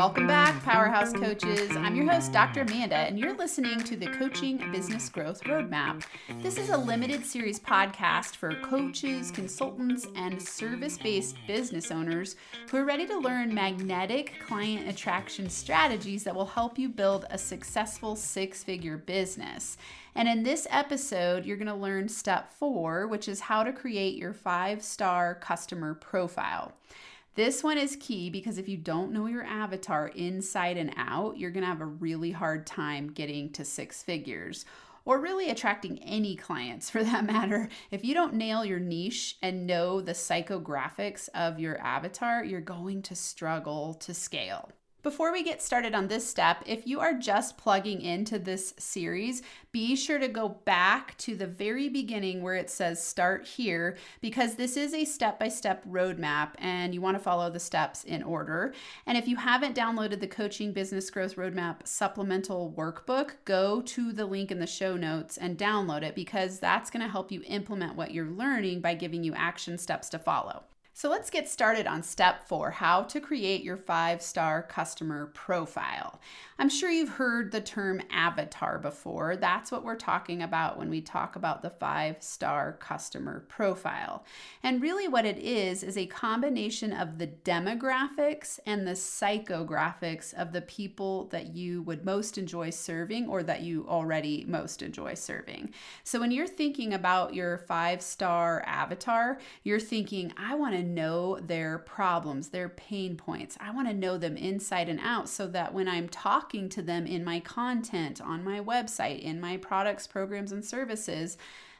Welcome back, Powerhouse Coaches. I'm your host, Dr. Amanda, and you're listening to the Coaching Business Growth Roadmap. This is a limited series podcast for coaches, consultants, and service-based business owners who are ready to learn magnetic client attraction strategies that will help you build a successful six-figure business. And in this episode, you're going to learn step 4, which is how to create your 5-star customer profile. This one is key because if you don't know your avatar inside and out, you're going to have a really hard time getting to 6 figures or really attracting any clients for that matter. If you don't nail your niche and know the psychographics of your avatar, you're going to struggle to scale. Before we get started on this step, if you are just plugging into this series, be sure to go back to the very beginning where it says start here, because this is a step-by-step roadmap and you want to follow the steps in order. And if you haven't downloaded the Coaching Business Growth Roadmap supplemental workbook, go to the link in the show notes and download it, because that's going to help you implement what you're learning by giving you action steps to follow. So let's get started on step 4, how to create your 5-star customer profile. I'm sure you've heard the term avatar before. That's what we're talking about when we talk about the 5-star customer profile. And really what it is a combination of the demographics and the psychographics of the people that you would most enjoy serving or that you already most enjoy serving. So when you're thinking about your 5-star avatar, you're thinking, I want to know their problems, their pain points. I want to know them inside and out so that when I'm talking to them in my content, on my website, in my products, programs, and services,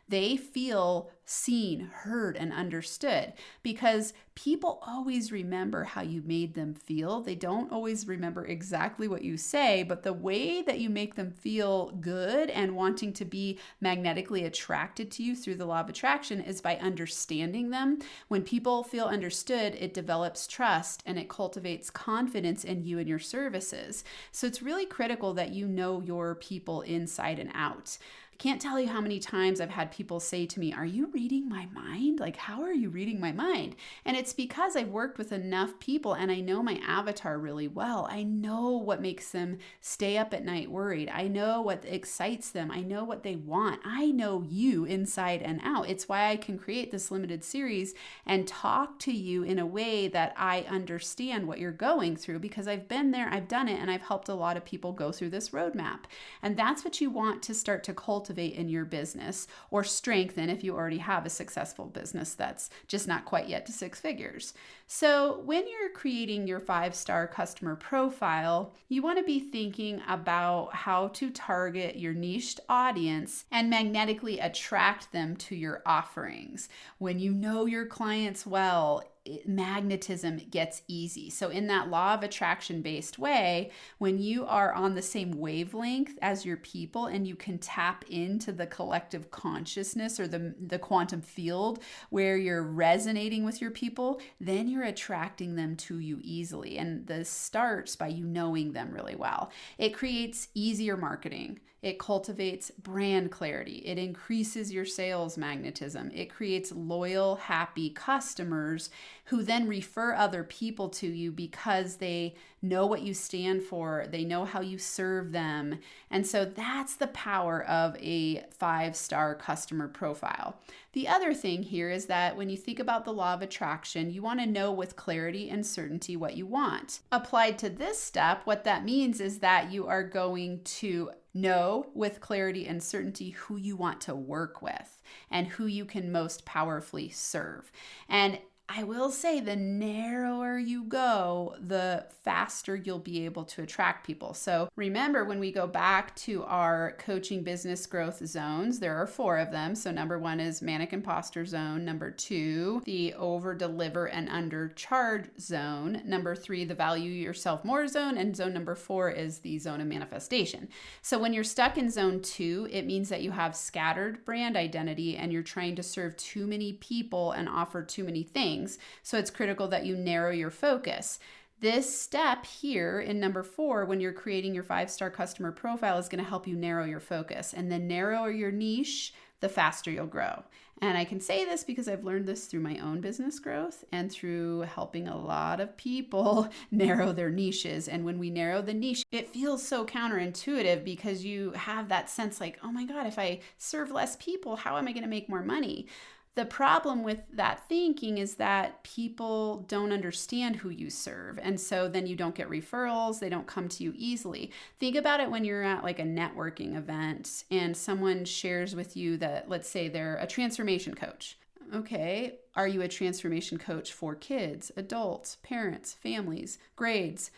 they feel seen, heard, and understood, because people always remember how you made them feel. They don't always remember exactly what you say, but the way that you make them feel good and wanting to be magnetically attracted to you through the law of attraction is by understanding them. When people feel understood, it develops trust and it cultivates confidence in you and your services. So it's really critical that you know your people inside and out. Can't tell you how many times I've had people say to me, are you reading my mind? Like, how are you reading my mind? And it's because I've worked with enough people and I know my avatar really well. I know what makes them stay up at night worried. I know what excites them. I know what they want. I know you inside and out. It's why I can create this limited series and talk to you in a way that I understand what you're going through, because I've been there, I've done it, and I've helped a lot of people go through this roadmap. And that's what you want to start to cultivate in your business, or strengthen if you already have a successful business that's just not quite yet to 6 figures. So when you're creating your 5-star customer profile, you want to be thinking about how to target your niched audience and magnetically attract them to your offerings. When you know your clients well, magnetism gets easy. So in that law of attraction based way, when you are on the same wavelength as your people and you can tap into the collective consciousness or the quantum field where you're resonating with your people, then you're attracting them to you easily. And this starts by you knowing them really well. It creates easier marketing. It cultivates brand clarity. It increases your sales magnetism. It creates loyal, happy customers who then refer other people to you because they know what you stand for. They know how you serve them. And so that's the power of a 5-star customer profile. The other thing here is that when you think about the law of attraction, you want to know with clarity and certainty what you want. Applied to this step, what that means is that you are going to know with clarity and certainty who you want to work with and who you can most powerfully serve. And I will say the narrower you go, the faster you'll be able to attract people. So remember, when we go back to our coaching business growth zones, there are 4 of them. So number 1 is manic imposter zone. Number 2, the over deliver and undercharge zone. Number 3, the value yourself more zone. And zone number 4 is the zone of manifestation. So when you're stuck in zone 2, it means that you have scattered brand identity and you're trying to serve too many people and offer too many things. So it's critical that you narrow your focus. This step here in number 4, when you're creating your 5-star customer profile, is going to help you narrow your focus. And the narrower your niche, the faster you'll grow. And I can say this because I've learned this through my own business growth and through helping a lot of people narrow their niches. And when we narrow the niche, it feels so counterintuitive because you have that sense like, oh my God, if I serve less people, how am I going to make more money? The problem with that thinking is that people don't understand who you serve. And so then you don't get referrals. They don't come to you easily. Think about it when you're at like a networking event and someone shares with you that, let's say they're a transformation coach. Okay, are you a transformation coach for kids, adults, parents, families, grades,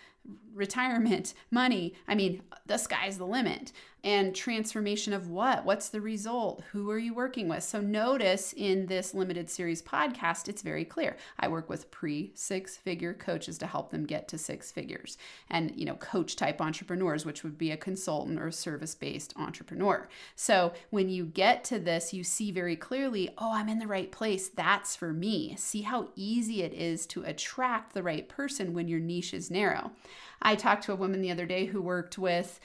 retirement, money? I mean, the sky's the limit. And transformation of what? What's the result? Who are you working with? So notice in this limited series podcast, it's very clear. I work with pre-6-figure coaches to help them get to 6 figures. And, coach type entrepreneurs, which would be a consultant or a service-based entrepreneur. So when you get to this, you see very clearly, oh, I'm in the right place. That's for me. See how easy it is to attract the right person when your niche is narrow. I talked to a woman the other day who worked with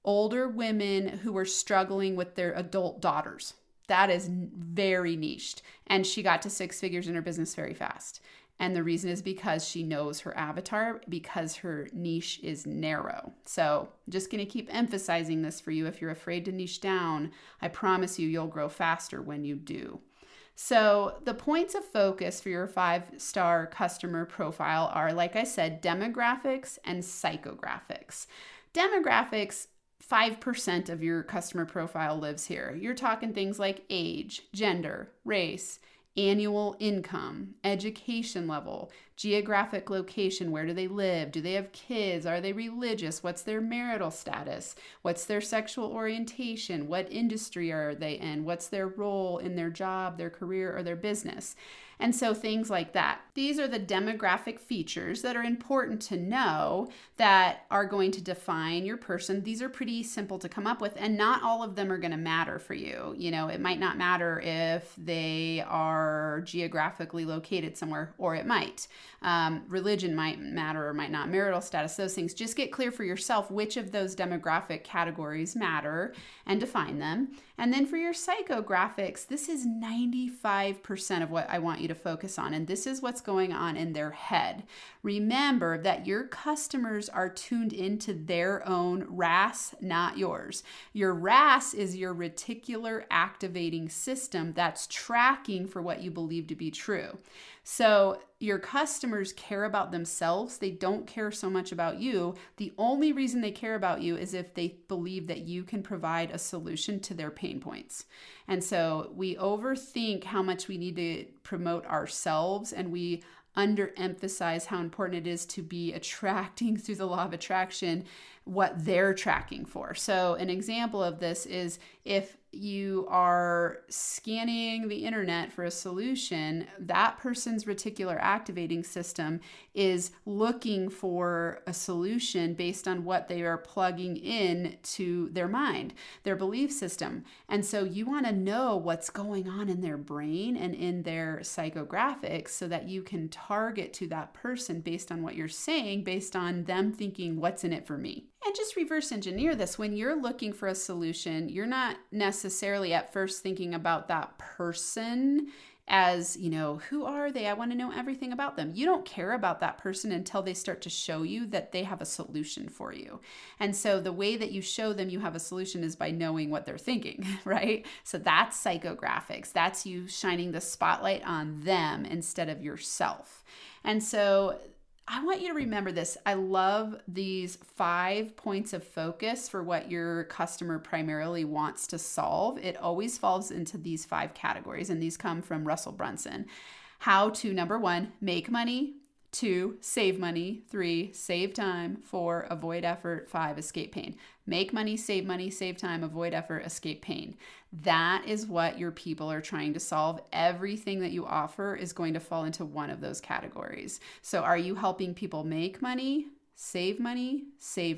older women who were struggling with their adult daughters. That is very niched. And she got to 6 figures in her business very fast. And the reason is because she knows her avatar, because her niche is narrow. So I'm just going to keep emphasizing this for you. If you're afraid to niche down, I promise you'll grow faster when you do. So the points of focus for your 5-star customer profile are, like I said, demographics and psychographics. Demographics, 5% of your customer profile lives here. You're talking things like age, gender, race, annual income, education level, geographic location, where do they live? Do they have kids? Are they religious? What's their marital status? What's their sexual orientation? What industry are they in? What's their role in their job, their career, or their business? And so things like that. These are the demographic features that are important to know that are going to define your person. These are pretty simple to come up with, and not all of them are going to matter for you. It might not matter if they are geographically located somewhere, or it might. Religion might matter or might not. Marital status, those things. Just get clear for yourself which of those demographic categories matter and define them. And then for your psychographics, this is 95% of what I want you to focus on. And this is what's going on in their head. Remember that your customers are tuned into their own RAS, not yours. Your RAS is your reticular activating system that's tracking for what you believe to be true. So your customers care about themselves. They don't care so much about you. The only reason they care about you is if they believe that you can provide a solution to their pain points. And so we overthink how much we need to promote ourselves, and we underemphasize how important it is to be attracting through the law of attraction what they're tracking for. So an example of this is if you are scanning the internet for a solution, that person's reticular activating system is looking for a solution based on what they are plugging in to their mind, their belief system. And so you want to know what's going on in their brain and in their psychographics so that you can target to that person based on what you're saying, based on them thinking, what's in it for me? And just reverse engineer this. When you're looking for a solution, you're not necessarily at first thinking about that person as, who are they? I want to know everything about them. You don't care about that person until they start to show you that they have a solution for you. And so the way that you show them you have a solution is by knowing what they're thinking, right? So that's psychographics. That's you shining the spotlight on them instead of yourself. And so I want you to remember this. I love these 5 points of focus for what your customer primarily wants to solve. It always falls into these 5 categories, and these come from Russell Brunson. How to, number 1, make money. 2, save money. 3, save time. 4, avoid effort. 5, escape pain. Make money, save time, avoid effort, escape pain. That is what your people are trying to solve. Everything that you offer is going to fall into one of those categories. So are you helping people make money, save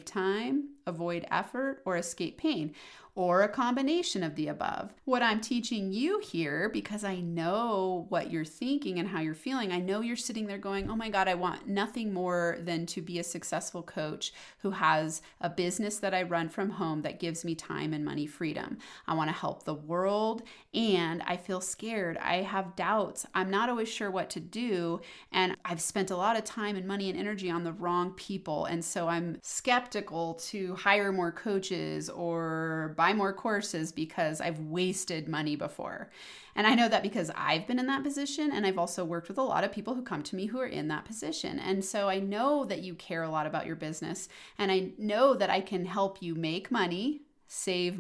time, avoid effort, or escape pain? or a combination of the above. What I'm teaching you here, because I know what you're thinking and how you're feeling, I know you're sitting there going, oh my God, I want nothing more than to be a successful coach who has a business that I run from home that gives me time and money freedom. I want to help the world, and I feel scared. I have doubts. I'm not always sure what to do, and I've spent a lot of time and money and energy on the wrong people, and so I'm skeptical to hire more coaches or buy more courses because I've wasted money before. And I know that because I've been in that position, and I've also worked with a lot of people who come to me who are in that position. And so I know that you care a lot about your business, and I know that I can help you make money, save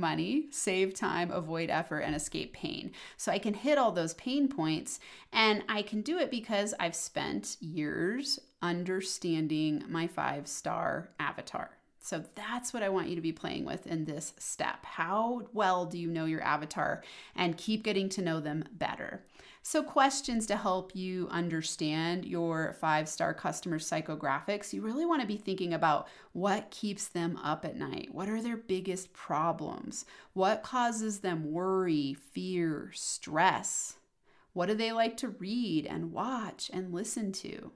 time, avoid effort, and escape pain. So I can hit all those pain points, and I can do it because I've spent years understanding my 5-star avatar. So that's what I want you to be playing with in this step. How well do you know your avatar, and keep getting to know them better? So questions to help you understand your 5-star customer psychographics. You really want to be thinking about what keeps them up at night. What are their biggest problems? What causes them worry, fear, stress? What do they like to read and watch and listen to?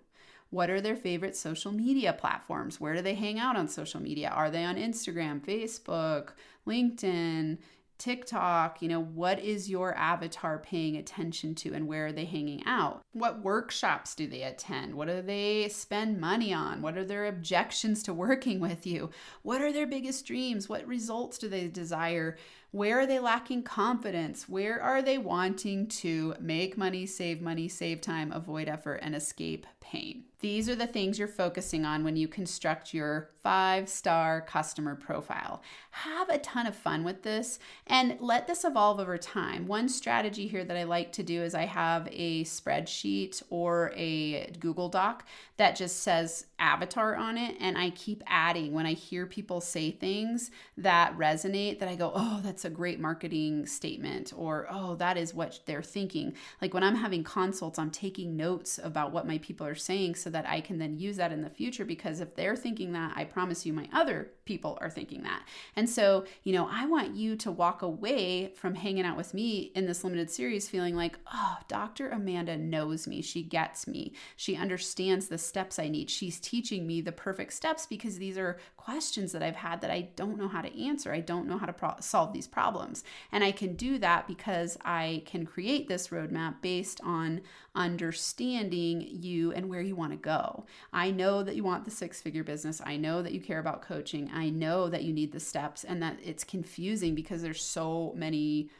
What are their favorite social media platforms? Where do they hang out on social media? Are they on Instagram, Facebook, LinkedIn, TikTok? What is your avatar paying attention to, and where are they hanging out? What workshops do they attend? What do they spend money on? What are their objections to working with you? What are their biggest dreams? What results do they desire? Where are they lacking confidence? Where are they wanting to make money, save time, avoid effort, and escape pain? These are the things you're focusing on when you construct your 5-star customer profile. Have a ton of fun with this and let this evolve over time. One strategy here that I like to do is I have a spreadsheet or a Google Doc that just says avatar on it, and I keep adding when I hear people say things that resonate, that I go, oh, that's a great marketing statement, or oh, that is what they're thinking. Like when I'm having consults, I'm taking notes about what my people are saying so that I can then use that in the future, because if they're thinking that, I promise you my other people are thinking that. And so, I want you to walk away from hanging out with me in this limited series feeling like, oh, Dr. Amanda knows me. She gets me. She understands the steps I need. She's teaching me the perfect steps, because these are questions that I've had that I don't know how to answer. I don't know how to solve these problems. And I can do that because I can create this roadmap based on understanding you and where you want to go. I know that you want the 6-figure business. I know that you care about coaching. I know that you need the steps, and that it's confusing because there's so many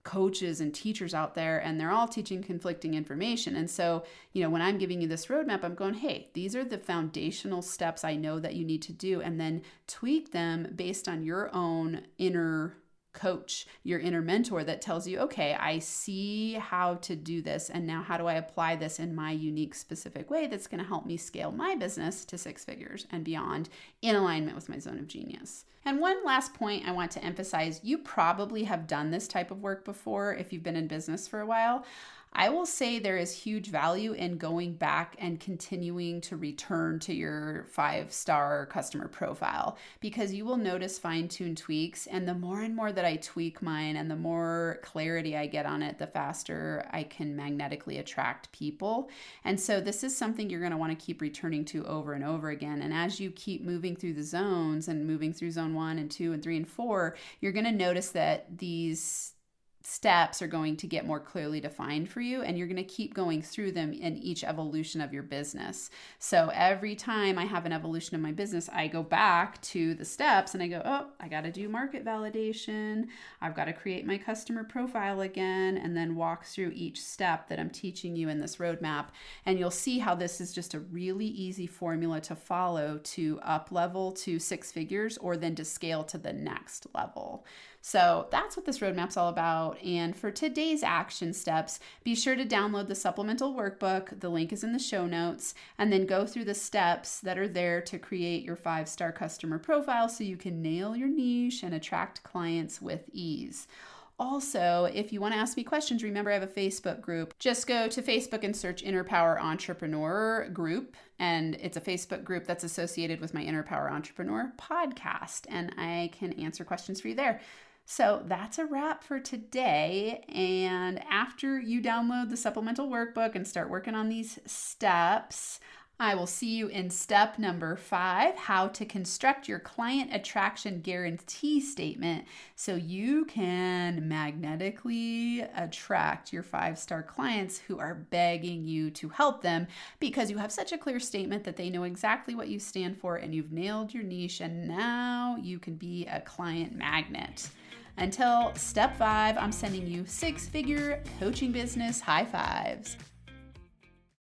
coaches and teachers out there, and they're all teaching conflicting information. And so, when I'm giving you this roadmap, I'm going, hey, these are the foundational steps I know that you need to do, and then tweak them based on your own inner coach, your inner mentor that tells you, okay, I see how to do this, and now how do I apply this in my unique, specific way that's going to help me scale my business to 6 figures and beyond in alignment with my zone of genius. And one last point I want to emphasize, you probably have done this type of work before if you've been in business for a while. I will say there is huge value in going back and continuing to return to your 5-star customer profile, because you will notice fine-tuned tweaks. And the more and more that I tweak mine and the more clarity I get on it, the faster I can magnetically attract people. And so this is something you're going to want to keep returning to over and over again. And as you keep moving through the zones and moving through zone 1 and 2 and 3 and 4, you're going to notice that these steps are going to get more clearly defined for you, and you're going to keep going through them in each evolution of your business. So every time I have an evolution of my business, I go back to the steps and I go, oh, I got to do market validation. I've got to create my customer profile again, and then walk through each step that I'm teaching you in this roadmap. And you'll see how this is just a really easy formula to follow to up level to 6 figures, or then to scale to the next level. So that's what this roadmap's all about. And for today's action steps, be sure to download the supplemental workbook. The link is in the show notes, and then go through the steps that are there to create your 5-star customer profile so you can nail your niche and attract clients with ease. Also, if you want to ask me questions, remember I have a Facebook group. Just go to Facebook and search Inner Power Entrepreneur Group, and it's a Facebook group that's associated with my Inner Power Entrepreneur podcast, and I can answer questions for you there. So that's a wrap for today. And after you download the supplemental workbook and start working on these steps, I will see you in step number 5, how to construct your client attraction guarantee statement so you can magnetically attract your 5-star clients who are begging you to help them because you have such a clear statement that they know exactly what you stand for and you've nailed your niche, and now you can be a client magnet. Until step 5, I'm sending you 6-figure coaching business high fives.